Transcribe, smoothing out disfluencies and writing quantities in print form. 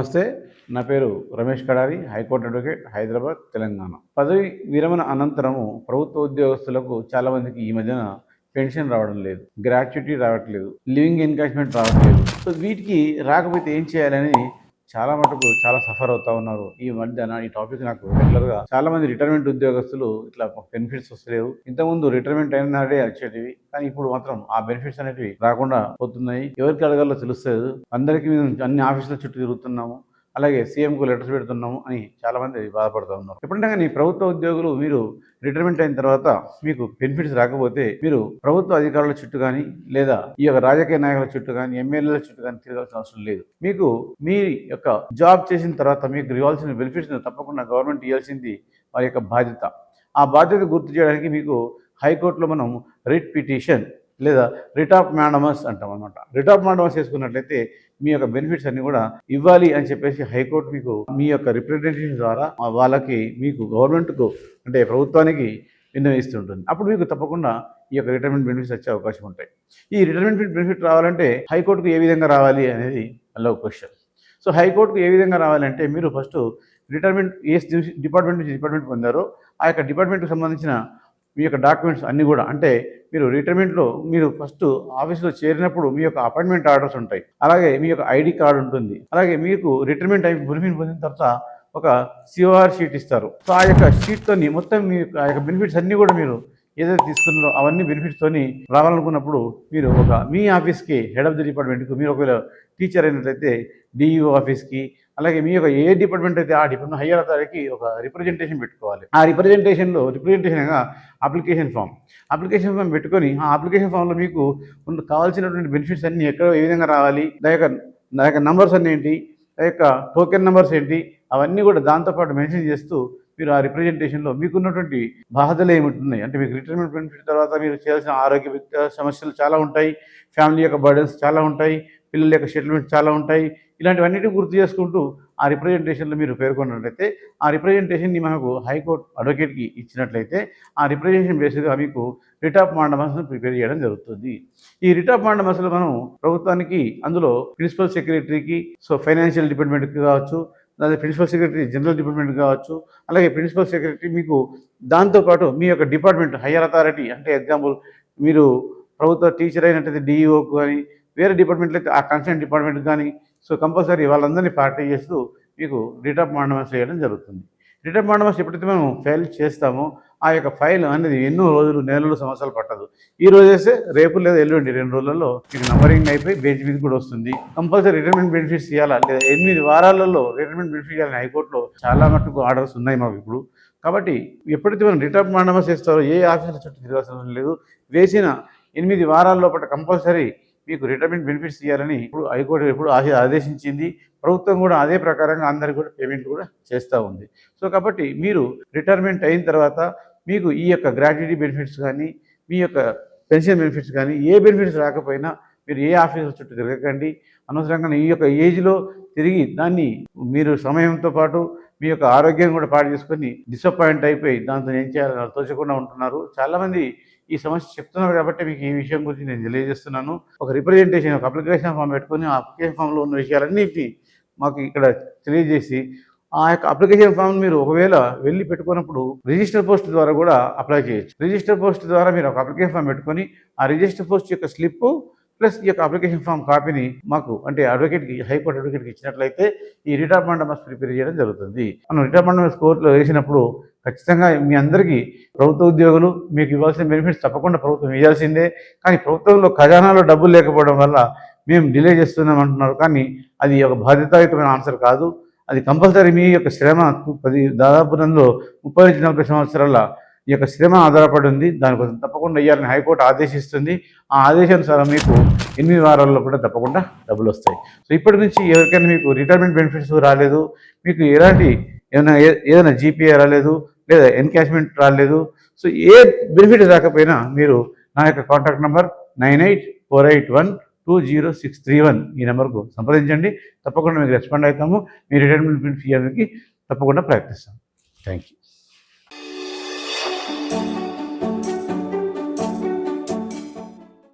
నమస్తే. నా పేరు రమేష్ కడారి, హైకోర్టు అడ్వకేట్, హైదరాబాద్, తెలంగాణ. పదవి విరమణ అనంతరము ప్రభుత్వ ఉద్యోగస్తులకు చాలామందికి ఈ మధ్యన పెన్షన్ రావడం లేదు, గ్రాట్యుటీ రావట్లేదు, లివింగ్ ఎన్కాష్మెంట్ రావట్లేదు. సో వీటికి రాకపోతే ఏం చేయాలని చాలా మటుకు చాలా సఫర్ అవుతా ఉన్నారు. ఈ మధ్యన ఈ టాపిక్ నాకు రెగ్యులర్గా చాలా మంది రిటైర్మెంట్ ఉద్యోగస్తులు ఇట్లా బెనిఫిట్స్ వస్తలేవు, ఇంతకుముందు రిటైర్మెంట్ అయిన నాడే వచ్చేటివి, కానీ ఇప్పుడు మాత్రం ఆ బెనిఫిట్స్ అనేటివి రాకుండా పోతున్నాయి. ఎవరికి అడగాలో తెలుస్తుంది. అందరికీ మేము అన్ని ఆఫీసుల చుట్టూ తిరుగుతున్నాము, అలాగే సీఎంకు లెటర్స్ పెడుతున్నాము అని చాలామంది బాధపడుతూ ఉన్నారు. ఎప్పుడంటే కానీ ప్రభుత్వ ఉద్యోగులు మీరు రిటైర్మెంట్ అయిన తర్వాత మీకు బెనిఫిట్స్ రాకపోతే మీరు ప్రభుత్వ అధికారుల చుట్టూ కానీ లేదా ఈ యొక్క రాజకీయ నాయకుల చుట్టూ కానీ ఎమ్మెల్యేల చుట్టూ కానీ తిరగాల్సిన అవసరం లేదు. మీకు మీ యొక్క జాబ్ చేసిన తర్వాత మీకు ఇవ్వాల్సిన బెనిఫిట్స్ తప్పకుండా గవర్నమెంట్ ఇవ్వాల్సింది వారి యొక్క బాధ్యత. ఆ బాధ్యత గుర్తు చేయడానికి మీకు హైకోర్టులో మనం రిట్ పిటిషన్ లేదా రిట్ ఆఫ్ మ్యాండమస్ అంటాం అనమాట. రిట్ ఆఫ్ మ్యాండమస్ చేసుకున్నట్లయితే మీ యొక్క బెనిఫిట్స్ అన్ని కూడా ఇవ్వాలి అని చెప్పేసి హైకోర్టు మీకు మీ యొక్క రిప్రజెంటేషన్ ద్వారా వాళ్ళకి మీకు గవర్నమెంట్కు అంటే ప్రభుత్వానికి విన్నవిస్తుంటుంది. అప్పుడు మీకు తప్పకుండా ఈ యొక్క రిటైర్మెంట్ బెనిఫిట్స్ వచ్చే అవకాశం ఉంటాయి. ఈ రిటైర్మెంట్ బెనిఫిట్ రావాలంటే హైకోర్టుకు ఏ విధంగా రావాలి అనేది మళ్ళీ ఒక క్వశ్చన్. సో హైకోర్టుకు ఏ విధంగా రావాలంటే మీరు ఫస్ట్ రిటైర్మెంట్ ఏ డిపార్ట్మెంట్ నుంచి డిపార్ట్మెంట్ పొందారో ఆ యొక్క డిపార్ట్మెంట్కి సంబంధించిన మీ యొక్క డాక్యుమెంట్స్ అన్నీ కూడా, అంటే మీరు రిటైర్మెంట్లో మీరు ఫస్ట్ ఆఫీస్లో చేరినప్పుడు మీ యొక్క అపాయింట్మెంట్ ఆర్డర్స్ ఉంటాయి, అలాగే మీ యొక్క ఐడి కార్డు ఉంటుంది, అలాగే మీకు రిటైర్మెంట్ అయి బెనిఫిట్ పొందిన తర్వాత ఒక సిఓఆర్ షీట్ ఇస్తారు. సో ఆ యొక్క షీట్తో మొత్తం మీ ఆ యొక్క బెనిఫిట్స్ అన్నీ కూడా మీరు ఏదైతే తీసుకున్నారో అవన్నీ బెనిఫిట్స్తోని రావాలనుకున్నప్పుడు మీరు ఒక మీ ఆఫీస్కి హెడ్ ఆఫ్ ది డిపార్ట్మెంట్కి, మీరు ఒకవేళ టీచర్ అయినట్లయితే డిఈఓ ఆఫీస్కి, అలాగే మీ యొక్క ఏ డిపార్ట్మెంట్ అయితే ఆ డిపార్ట్మెంట్ హయ్యర్ అథారిటీకి ఒక రిప్రజెంటేషన్ పెట్టుకోవాలి. ఆ రిప్రజెంటేషన్గా అప్లికేషన్ ఫామ్ పెట్టుకొని ఆ అప్లికేషన్ ఫామ్లో మీకు కావాల్సినటువంటి బెనిఫిట్స్ అన్నీ ఎక్కడ ఏ విధంగా రావాలి, నా యొక్క నంబర్స్ అన్నీ ఏంటి, ఆ యొక్క టోకెన్ నెంబర్స్ ఏంటి, అవన్నీ కూడా దాంతోపాటు మెన్షన్ చేస్తూ మీరు ఆ రిప్రజెంటేషన్లో మీకున్నటువంటి బాధలు ఏమిటున్నాయి, అంటే మీకు రిటైర్మెంట్ బెనిఫిట్ తర్వాత మీరు చేయాల్సిన ఆరోగ్య సమస్యలు చాలా ఉంటాయి, ఫ్యామిలీ యొక్క బర్డన్స్ చాలా ఉంటాయి, పిల్లల యొక్క సెటిల్మెంట్ చాలా ఉంటాయి, ఇలాంటివన్నిటి గుర్తు చేసుకుంటూ ఆ రిప్రజెంటేషన్లో మీరు పేర్కొన్నట్లయితే ఆ రిప్రజెంటేషన్ని మనకు హైకోర్టు అడ్వకేట్కి ఇచ్చినట్లయితే ఆ రిప్రజెంటేషన్ బేస్గా మీకు రిట్ ఆఫ్ మ్యాండమస్ను ప్రిపేర్ చేయడం జరుగుతుంది. ఈ రిట్ ఆఫ్ మ్యాండమస్లో మనం ప్రభుత్వానికి అందులో ప్రిన్సిపల్ సెక్రటరీకి, సో ఫైనాన్షియల్ డిపార్ట్మెంట్కి కావచ్చు, అలాగే ప్రిన్సిపల్ సెక్రటరీ జనరల్ డిపార్ట్మెంట్ కావచ్చు, అలాగే ప్రిన్సిపల్ సెక్రటరీ మీకు దాంతోపాటు మీ యొక్క డిపార్ట్మెంట్ హయ్యర్ అథారిటీ, అంటే ఎగ్జాంపుల్ మీరు ప్రభుత్వ టీచర్ అయినట్టయితే డిఈఓకు కానీ, వేరే డిపార్ట్మెంట్లో అయితే ఆ కన్సర్న్ డిపార్ట్మెంట్కి కానీ, సో కంపల్సరీ వాళ్ళందరినీ పార్టీ చేస్తూ మీకు రిట్ ఆఫ్ మ్యాండమస్ చేయడం జరుగుతుంది. రిట్ ఆఫ్ మ్యాండమస్ ఎప్పుడైతే మనం ఫైల్ చేస్తామో ఆ యొక్క ఫైల్ అనేది ఎన్నో రోజులు, నెలలు, సంవత్సరాలు పట్టదు. ఈ రోజు వేస్తే రేపు లేదా ఎల్లుండి 2 రోజులలో మీకు నంబరింగ్ అయిపోయి బెంచ్ మీద కూడా వస్తుంది. కంపల్సరీ రిటైర్మెంట్ బెనిఫిట్స్ ఇవ్వాలా లేదా 8 వారాలలో రిటైర్మెంట్ బెనిఫిట్ ఇవ్వాలని హైకోర్టులో చాలా మటుకు ఆర్డర్స్ ఉన్నాయి మాకు ఇప్పుడు. కాబట్టి ఎప్పుడైతే మనం రిట్ ఆఫ్ మ్యాండమస్ చేస్తారో ఏ ఆఫీసుల చుట్టూ తిరగాల్సిన లేదు, వేసిన 8 వారాల లోపల కంపల్సరీ మీకు రిటైర్మెంట్ బెనిఫిట్స్ ఇవ్వాలని ఇప్పుడు హైకోర్టు ఎప్పుడు ఆదేశించింది. ప్రభుత్వం కూడా అదే ప్రకారంగా అందరికీ కూడా పేమెంట్ కూడా చేస్తూ ఉంది. సో కాబట్టి మీరు రిటైర్మెంట్ అయిన తర్వాత మీకు ఈ యొక్క గ్రాట్యుటీ బెనిఫిట్స్ కానీ, మీ యొక్క పెన్షన్ బెనిఫిట్స్ కానీ, ఏ బెనిఫిట్స్ రాకపోయినా మీరు ఏ ఆఫీసుల చుట్టూ తిరగకండి. అనవసరంగా ఈ యొక్క ఏజ్లో తిరిగి దాన్ని మీరు సమయంతో పాటు మీ యొక్క ఆరోగ్యం కూడా పాటు చేసుకొని డిసప్పాయింట్ అయిపోయి దాంతో ఏం చేయాలని తోచకుండా ఉంటున్నారు. చాలామంది ఈ సమస్య చెప్తున్నారు కాబట్టి మీకు ఈ విషయం గురించి నేను తెలియజేస్తున్నాను. ఒక రిప్రజెంటేషన్, ఒక అప్లికేషన్ ఫామ్ పెట్టుకొని ఆ అప్లికేషన్ ఫామ్లో ఉన్న విషయాలన్నిటినీ మాకు ఇక్కడ తెలియజేసి ఆ యొక్క అప్లికేషన్ ఫామ్ మీరు ఒకవేళ వెళ్ళి పెట్టుకున్నప్పుడు రిజిస్టర్ పోస్ట్ ద్వారా కూడా అప్లై చేయొచ్చు. రిజిస్టర్ పోస్ట్ ద్వారా మీరు ఒక అప్లికేషన్ ఫామ్ పెట్టుకొని ఆ రిజిస్టర్ పోస్ట్ యొక్క స్లిప్ ప్లస్ ఈ యొక్క అప్లికేషన్ ఫామ్ కాపీని మాకు అంటే అడ్వకేట్కి, హైకోర్టు అడ్వకేట్కి ఇచ్చినట్లయితే ఈ రిట్ ఆఫ్ మ్యాండమస్ ప్రిపేర్ చేయడం జరుగుతుంది. మనం రిట్ ఆఫ్ మ్యాండమస్ కోర్టులో వేసినప్పుడు ఖచ్చితంగా మీ అందరికీ ప్రభుత్వ ఉద్యోగులు మీకు ఇవ్వాల్సిన బెనిఫిట్స్ తప్పకుండా ప్రభుత్వం ఇవ్వాల్సిందే. కానీ ప్రభుత్వంలో ఖజానాలో డబ్బులు లేకపోవడం వల్ల మేము డిలే చేస్తున్నాం అంటున్నారు. కానీ అది ఒక బాధ్యతాయుతమైన ఆన్సర్ కాదు. అది కంపల్సరీ మీ యొక్క శ్రమ దాదాపు 30-40 సంవత్సరాల ఈ యొక్క శ్రమ ఆధారపడి ఉంది. దానికోసం తప్పకుండా ఇవ్వాలని హైకోర్టు ఆదేశిస్తుంది. ఆ ఆదేశానుసారం మీకు 8 వారాల్లో కూడా తప్పకుండా డబ్బులు వస్తాయి. సో ఇప్పటి నుంచి ఎవరికైనా మీకు రిటైర్మెంట్ బెనిఫిట్స్ రాలేదు, మీకు ఏదైనా జీపీఏ రాలేదు లేదా ఎన్కాష్మెంట్ రాలేదు, సో ఏ బెనిఫిట్ రాకపోయినా మీరు నా యొక్క కాంటాక్ట్ నెంబర్ 9848120631 ఈ నెంబర్కు సంప్రదించండి. తప్పకుండా మీకు రెస్పాండ్ అవుతాము. మీ రిటైర్మెంట్ బెనిఫిట్ ఇవ్వడానికి తప్పకుండా ప్రయత్నిస్తాం. Thank you.